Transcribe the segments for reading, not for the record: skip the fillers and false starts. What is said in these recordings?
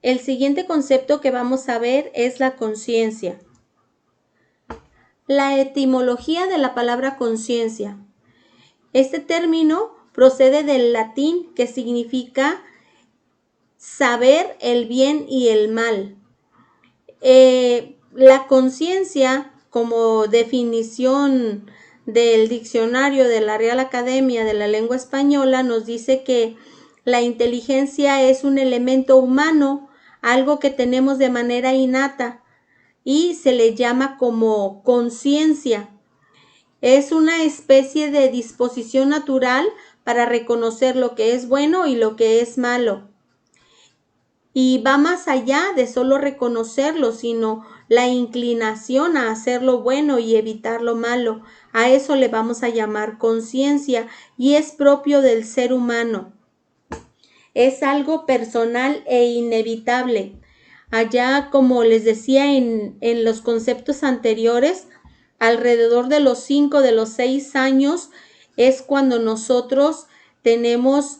El siguiente concepto que vamos a ver es la conciencia. La etimología de la palabra conciencia. Este término procede del latín que significa saber el bien y el mal. La conciencia, como definición del diccionario de la Real Academia de la Lengua Española, nos dice que la inteligencia es un elemento humano, algo que tenemos de manera innata y se le llama como conciencia. Es una especie de disposición natural para reconocer lo que es bueno y lo que es malo. Y va más allá de solo reconocerlo, sino la inclinación a hacer lo bueno y evitar lo malo. A eso le vamos a llamar conciencia y es propio del ser humano. Es algo personal e inevitable. Allá, como les decía en los conceptos anteriores, alrededor de los 5, de los 6 años es cuando nosotros tenemos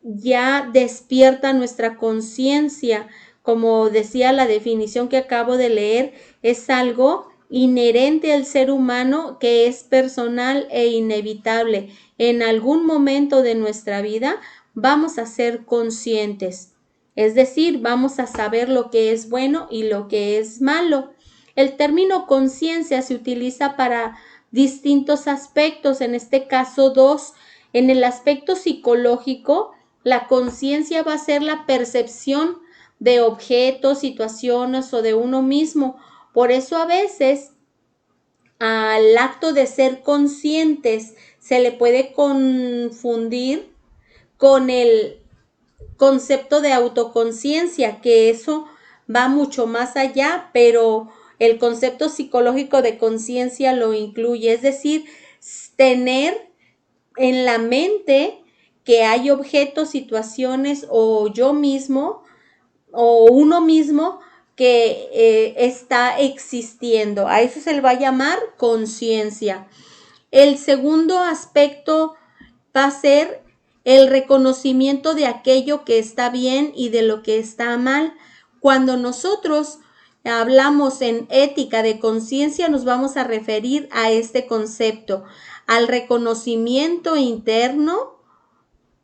ya despierta nuestra conciencia. Como decía la definición que acabo de leer, es algo inherente al ser humano que es personal e inevitable. En algún momento de nuestra vida vamos a ser conscientes. Es decir, vamos a saber lo que es bueno y lo que es malo. El término conciencia se utiliza para distintos aspectos, en este caso dos. En el aspecto psicológico, la conciencia va a ser la percepción de objetos, situaciones o de uno mismo. Por eso a veces al acto de ser conscientes se le puede confundir con el concepto de autoconciencia, que eso va mucho más allá, pero el concepto psicológico de conciencia lo incluye, es decir, tener en la mente que hay objetos, situaciones o yo mismo o uno mismo que está existiendo. A eso se le va a llamar conciencia. El segundo aspecto va a ser el reconocimiento de aquello que está bien y de lo que está mal. Cuando nosotros hablamos en ética de conciencia, nos vamos a referir a este concepto, al reconocimiento interno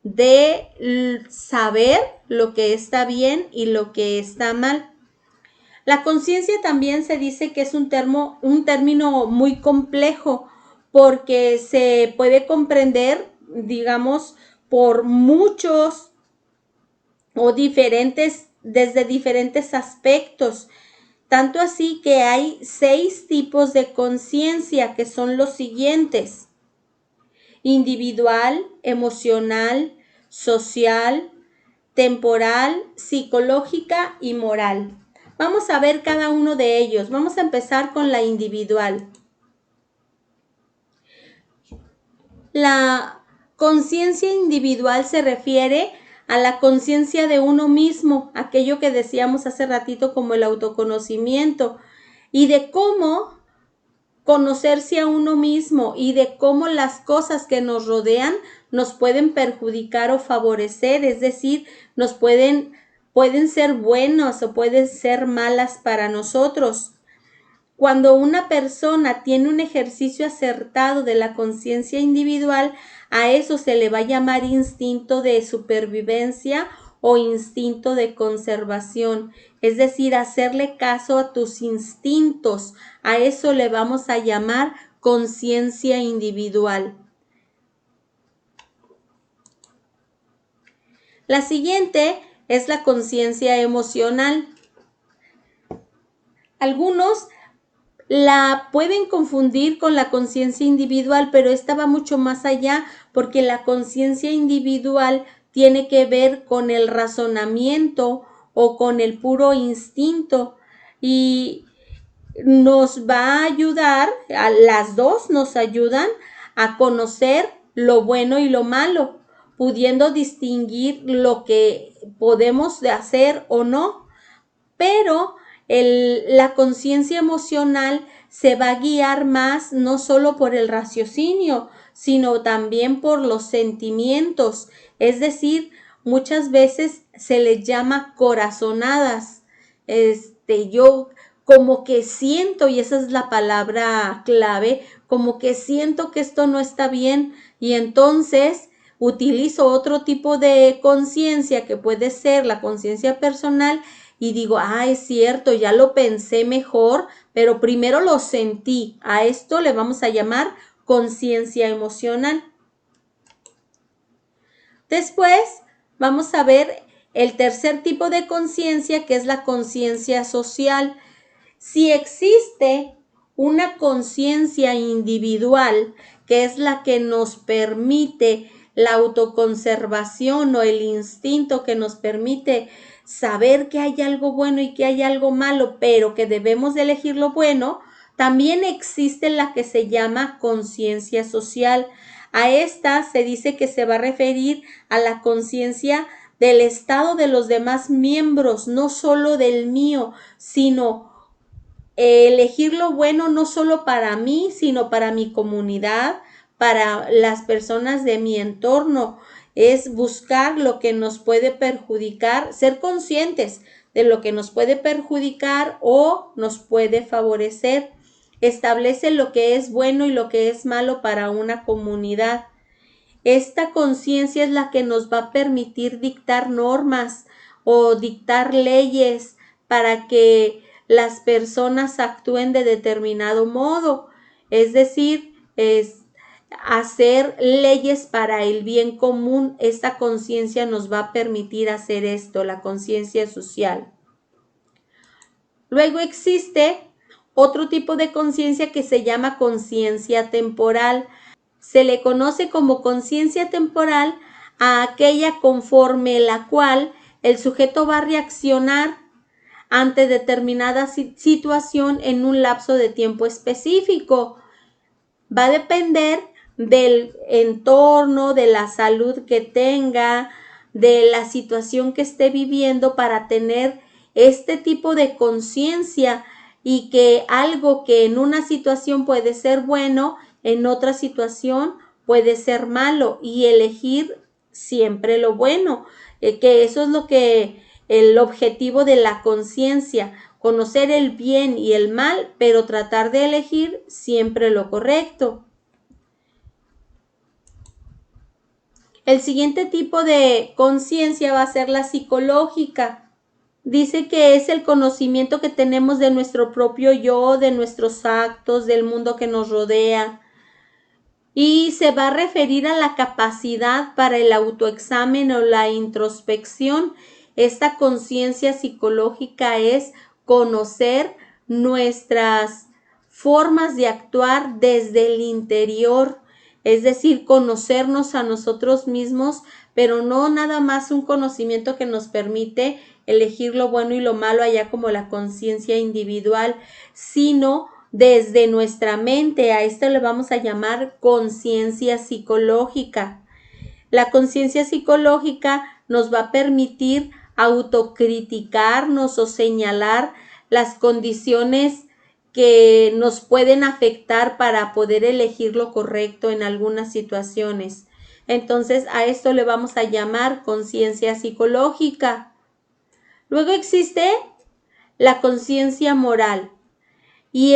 de saber lo que está bien y lo que está mal. La conciencia también se dice que es un término muy complejo porque se puede comprender, digamos, por muchos o desde diferentes aspectos. Tanto así que hay 6 tipos de conciencia que son los siguientes: individual, emocional, social, temporal, psicológica y moral. Vamos a ver cada uno de ellos. Vamos a empezar con la individual. La conciencia individual se refiere a la conciencia de uno mismo, aquello que decíamos hace ratito como el autoconocimiento, y de cómo conocerse a uno mismo y de cómo las cosas que nos rodean nos pueden perjudicar o favorecer, es decir, pueden ser buenas o pueden ser malas para nosotros. Cuando una persona tiene un ejercicio acertado de la conciencia individual, a eso se le va a llamar instinto de supervivencia o instinto de conservación, es decir, hacerle caso a tus instintos. A eso le vamos a llamar conciencia individual. La siguiente es la conciencia emocional. Algunos la pueden confundir con la conciencia individual, pero esta va mucho más allá porque la conciencia individual tiene que ver con el razonamiento o con el puro instinto y nos va a ayudar, a las dos nos ayudan a conocer lo bueno y lo malo, pudiendo distinguir lo que podemos hacer o no, pero la conciencia emocional se va a guiar más no solo por el raciocinio, sino también por los sentimientos. Es decir, muchas veces se les llama corazonadas. Yo como que siento, y esa es la palabra clave, como que siento que esto no está bien y entonces utilizo otro tipo de conciencia que puede ser la conciencia personal y digo, es cierto, ya lo pensé mejor, pero primero lo sentí. A esto le vamos a llamar conciencia emocional. Después vamos a ver el tercer tipo de conciencia, que es la conciencia social. Si existe una conciencia individual, que es la que nos permite la autoconservación o el instinto que nos permite saber que hay algo bueno y que hay algo malo, pero que debemos de elegir lo bueno, también existe la que se llama conciencia social. A esta se dice que se va a referir a la conciencia del estado de los demás miembros, no solo del mío, sino elegir lo bueno no solo para mí, sino para mi comunidad, para las personas de mi entorno. Es buscar lo que nos puede perjudicar, ser conscientes de lo que nos puede perjudicar o nos puede favorecer. Establece lo que es bueno y lo que es malo para una comunidad. Esta conciencia es la que nos va a permitir dictar normas o dictar leyes para que las personas actúen de determinado modo. Es decir, es hacer leyes para el bien común. Esta conciencia nos va a permitir hacer esto, la conciencia social. Luego existe otro tipo de conciencia que se llama conciencia temporal. Se le conoce como conciencia temporal a aquella conforme la cual el sujeto va a reaccionar ante determinada situación en un lapso de tiempo específico. Va a depender del entorno, de la salud que tenga, de la situación que esté viviendo para tener este tipo de conciencia y que algo que en una situación puede ser bueno, en otra situación puede ser malo y elegir siempre lo bueno, que eso es lo que el objetivo de la conciencia, conocer el bien y el mal, pero tratar de elegir siempre lo correcto. El siguiente tipo de conciencia va a ser la psicológica. Dice que es el conocimiento que tenemos de nuestro propio yo, de nuestros actos, del mundo que nos rodea. Y se va a referir a la capacidad para el autoexamen o la introspección. Esta conciencia psicológica es conocer nuestras formas de actuar desde el interior, es decir, conocernos a nosotros mismos, pero no nada más un conocimiento que nos permite elegir lo bueno y lo malo allá como la conciencia individual, sino desde nuestra mente. A esto le vamos a llamar conciencia psicológica. La conciencia psicológica nos va a permitir autocriticarnos o señalar las condiciones que nos pueden afectar para poder elegir lo correcto en algunas situaciones. Entonces, a esto le vamos a llamar conciencia psicológica. Luego existe la conciencia moral. Y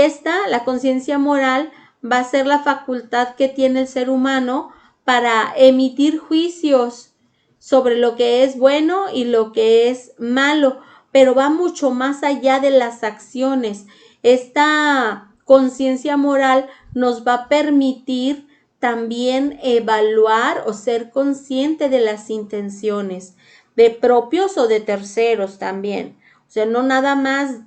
la conciencia moral, va a ser la facultad que tiene el ser humano para emitir juicios sobre lo que es bueno y lo que es malo, pero va mucho más allá de las acciones. Esta conciencia moral nos va a permitir también evaluar o ser consciente de las intenciones de propios o de terceros también. O sea, no nada más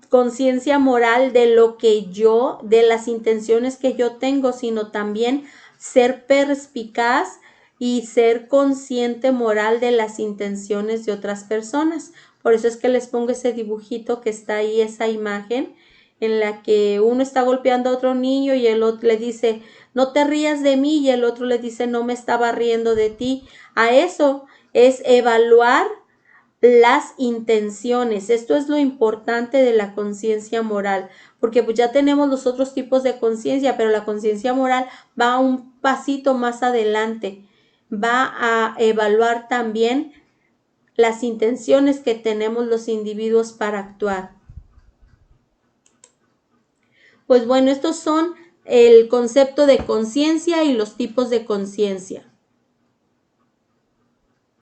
conciencia moral de lo que yo, de las intenciones que yo tengo, sino también ser perspicaz y ser consciente moral de las intenciones de otras personas. Por eso es que les pongo ese dibujito que está ahí, esa imagen en la que uno está golpeando a otro niño y el otro le dice, no te rías de mí, y el otro le dice, no me estaba riendo de ti. A eso es evaluar las intenciones. Esto es lo importante de la conciencia moral, porque pues ya tenemos los otros tipos de conciencia, pero la conciencia moral va un pasito más adelante. va a evaluar también las intenciones que tenemos los individuos para actuar. Pues bueno, estos son el concepto de conciencia y los tipos de conciencia.